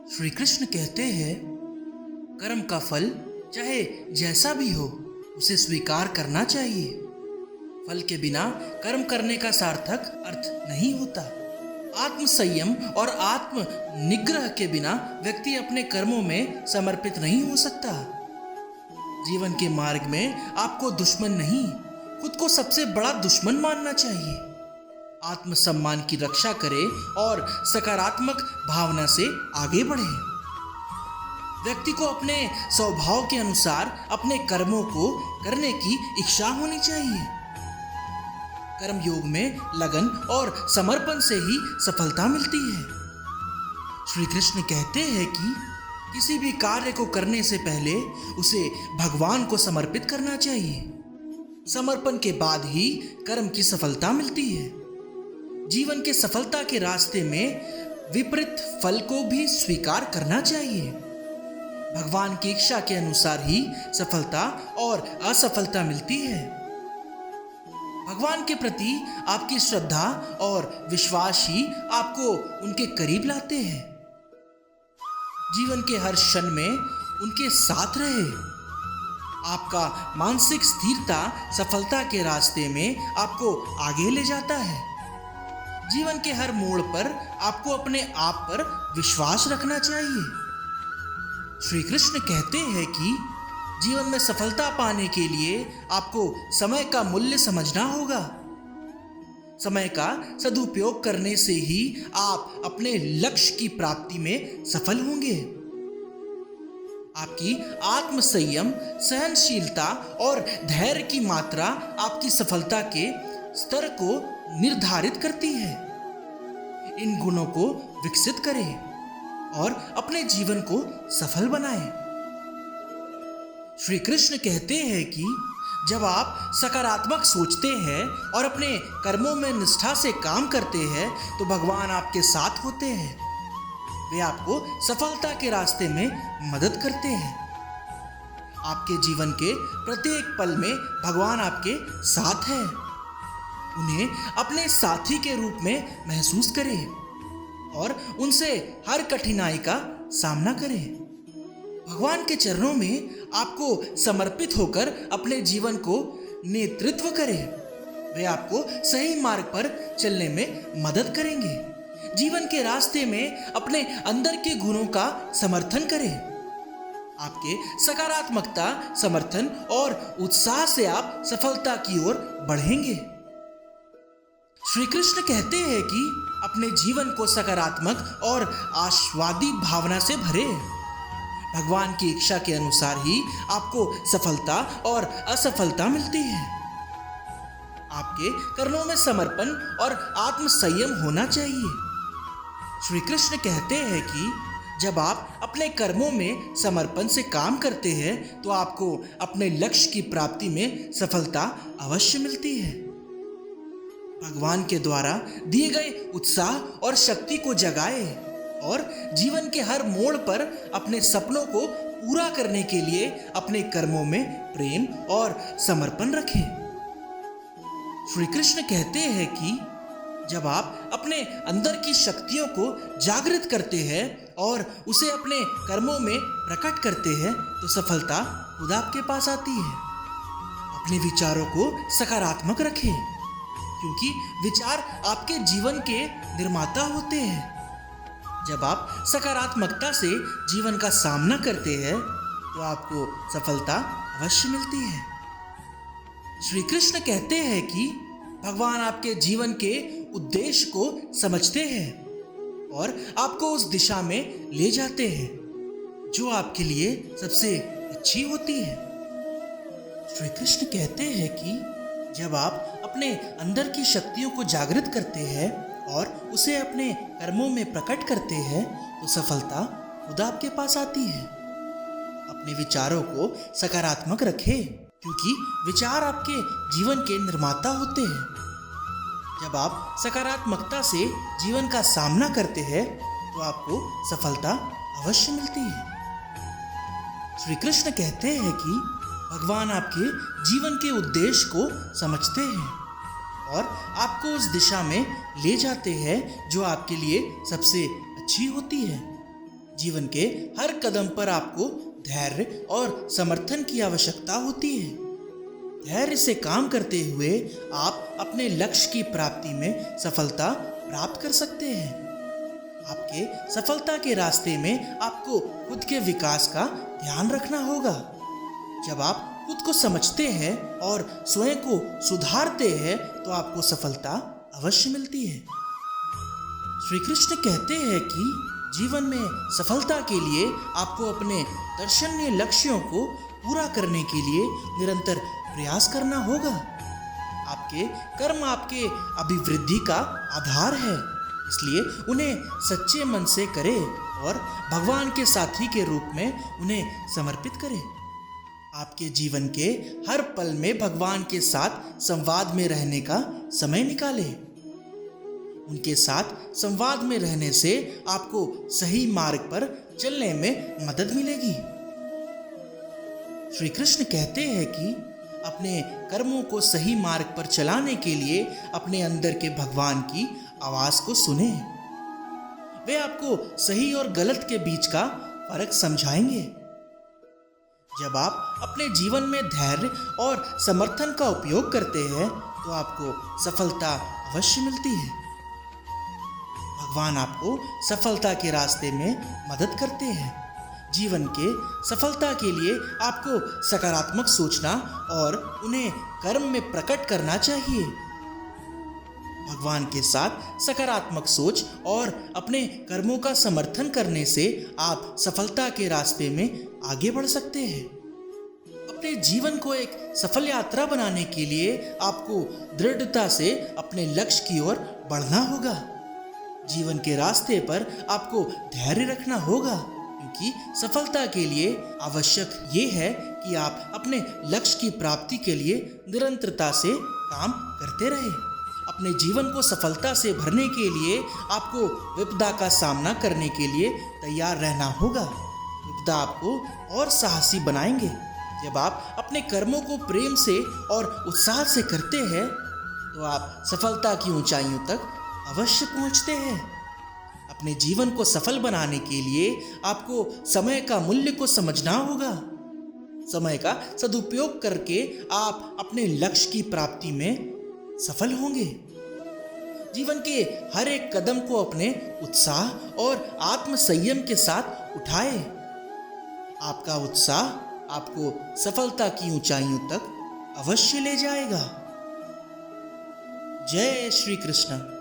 श्री कृष्ण कहते हैं, कर्म का फल चाहे जैसा भी हो उसे स्वीकार करना चाहिए। फल के बिना कर्म करने का सार्थक अर्थ नहीं होता। आत्म संयम और आत्म निग्रह के बिना व्यक्ति अपने कर्मों में समर्पित नहीं हो सकता। जीवन के मार्ग में आपको दुश्मन नहीं, खुद को सबसे बड़ा दुश्मन मानना चाहिए। आत्मसम्मान की रक्षा करें और सकारात्मक भावना से आगे बढ़ें। व्यक्ति को अपने स्वभाव के अनुसार अपने कर्मों को करने की इच्छा होनी चाहिए। कर्म योग में लगन और समर्पण से ही सफलता मिलती है। श्री कृष्ण कहते हैं कि किसी भी कार्य को करने से पहले उसे भगवान को समर्पित करना चाहिए। समर्पण के बाद ही कर्म की सफलता मिलती है। जीवन के सफलता के रास्ते में विपरीत फल को भी स्वीकार करना चाहिए। भगवान की इच्छा के अनुसार ही सफलता और असफलता मिलती है। भगवान के प्रति आपकी श्रद्धा और विश्वास ही आपको उनके करीब लाते हैं। जीवन के हर क्षण में उनके साथ रहे। आपका मानसिक स्थिरता सफलता के रास्ते में आपको आगे ले जाता है। जीवन के हर मोड़ पर आपको अपने आप पर विश्वास रखना चाहिए। श्री कृष्ण कहते हैं कि जीवन में सफलता पाने के लिए आपको समय का मूल्य समझना होगा। समय का सदुपयोग करने से ही आप अपने लक्ष्य की प्राप्ति में सफल होंगे। आपकी आत्म संयम, सहनशीलता और धैर्य की मात्रा आपकी सफलता के स्तर को निर्धारित करती है। इन गुणों को विकसित करें और अपने जीवन को सफल बनाएं। श्री कृष्ण कहते हैं कि जब आप सकारात्मक सोचते हैं और अपने कर्मों में निष्ठा से काम करते हैं तो भगवान आपके साथ होते हैं। वे आपको सफलता के रास्ते में मदद करते हैं। आपके जीवन के प्रत्येक पल में भगवान आपके साथ है। उन्हें अपने साथी के रूप में महसूस करें और उनसे हर कठिनाई का सामना करें। भगवान के चरणों में आपको समर्पित होकर अपने जीवन को नेतृत्व करें। वे आपको सही मार्ग पर चलने में मदद करेंगे। जीवन के रास्ते में अपने अंदर के गुणों का समर्थन करें। आपके सकारात्मकता, समर्थन और उत्साह से आप सफलता की ओर बढ़ेंगे। श्री कृष्ण कहते हैं कि अपने जीवन को सकारात्मक और आशावादी भावना से भरे। भगवान की इच्छा के अनुसार ही आपको सफलता और असफलता मिलती है। आपके कर्मों में समर्पण और आत्म संयम होना चाहिए। श्री कृष्ण कहते हैं कि जब आप अपने कर्मों में समर्पण से काम करते हैं तो आपको अपने लक्ष्य की प्राप्ति में सफलता अवश्य मिलती है। भगवान के द्वारा दिए गए उत्साह और शक्ति को जगाए और जीवन के हर मोड़ पर अपने सपनों को पूरा करने के लिए अपने कर्मों में प्रेम और समर्पण रखें। श्री कृष्ण कहते हैं कि जब आप अपने अंदर की शक्तियों को जागृत करते हैं और उसे अपने कर्मों में प्रकट करते हैं तो सफलता खुद आपके पास आती है। अपने विचारों को सकारात्मक रखें क्योंकि विचार आपके जीवन के निर्माता होते हैं। जब आप सकारात्मकता से जीवन का सामना करते हैं तो आपको सफलता अवश्य मिलती है। श्री कृष्ण कहते हैं कि भगवान आपके जीवन के उद्देश्य को समझते हैं और आपको उस दिशा में ले जाते हैं जो आपके लिए सबसे अच्छी होती है। श्री कृष्ण कहते हैं कि जब आप अपने अंदर की शक्तियों को जागृत करते हैं और उसे अपने कर्मों में प्रकट करते हैं तो सफलता खुद आपके पास आती है। अपने विचारों को सकारात्मक रखें क्योंकि विचार आपके जीवन के निर्माता होते हैं। जब आप सकारात्मकता से जीवन का सामना करते हैं तो आपको सफलता अवश्य मिलती है। श्री कृष्ण कहते हैं कि भगवान आपके जीवन के उद्देश्य को समझते हैं और आपको उस दिशा में ले जाते हैं जो आपके लिए सबसे अच्छी होती है। जीवन के हर कदम पर आपको धैर्य और समर्थन की आवश्यकता होती है। धैर्य से काम करते हुए आप अपने लक्ष्य की प्राप्ति में सफलता प्राप्त कर सकते हैं। आपके सफलता के रास्ते में आपको खुद के विकास का ध्यान रखना होगा। जब आप खुद को समझते हैं और स्वयं को सुधारते हैं तो आपको सफलता अवश्य मिलती है। श्री कृष्ण कहते हैं कि जीवन में सफलता के लिए आपको अपने दर्शनीय लक्ष्यों को पूरा करने के लिए निरंतर प्रयास करना होगा। आपके कर्म आपके अभिवृद्धि का आधार है, इसलिए उन्हें सच्चे मन से करें और भगवान के साथी के रूप में उन्हें समर्पित करें। आपके जीवन के हर पल में भगवान के साथ संवाद में रहने का समय निकालें। उनके साथ संवाद में रहने से आपको सही मार्ग पर चलने में मदद मिलेगी। श्री कृष्ण कहते हैं कि अपने कर्मों को सही मार्ग पर चलाने के लिए अपने अंदर के भगवान की आवाज को सुने। वे आपको सही और गलत के बीच का फर्क समझाएंगे। जब आप अपने जीवन में धैर्य और समर्थन का उपयोग करते हैं तो आपको सफलता अवश्य मिलती है। भगवान आपको सफलता के रास्ते में मदद करते हैं। जीवन के सफलता के लिए आपको सकारात्मक सोचना और उन्हें कर्म में प्रकट करना चाहिए। भगवान के साथ सकारात्मक सोच और अपने कर्मों का समर्थन करने से आप सफलता के रास्ते में आगे बढ़ सकते हैं। अपने जीवन को एक सफल यात्रा बनाने के लिए आपको दृढ़ता से अपने लक्ष्य की ओर बढ़ना होगा। जीवन के रास्ते पर आपको धैर्य रखना होगा, क्योंकि सफलता के लिए आवश्यक ये है कि आप अपने लक्ष्य की प्राप्ति के लिए निरंतरता से काम करते रहें। अपने जीवन को सफलता से भरने के लिए आपको विपदा का सामना करने के लिए तैयार रहना होगा। विपदा आपको और साहसी बनाएंगे। जब आप अपने कर्मों को प्रेम से और उत्साह से करते हैं तो आप सफलता की ऊंचाइयों तक अवश्य पहुंचते हैं। अपने जीवन को सफल बनाने के लिए आपको समय का मूल्य को समझना होगा। समय का सदुपयोग करके आप अपने लक्ष्य की प्राप्ति में सफल होंगे। जीवन के हर एक कदम को अपने उत्साह और आत्म संयम के साथ उठाएं। आपका उत्साह आपको सफलता की ऊंचाइयों तक अवश्य ले जाएगा। जय श्री कृष्ण।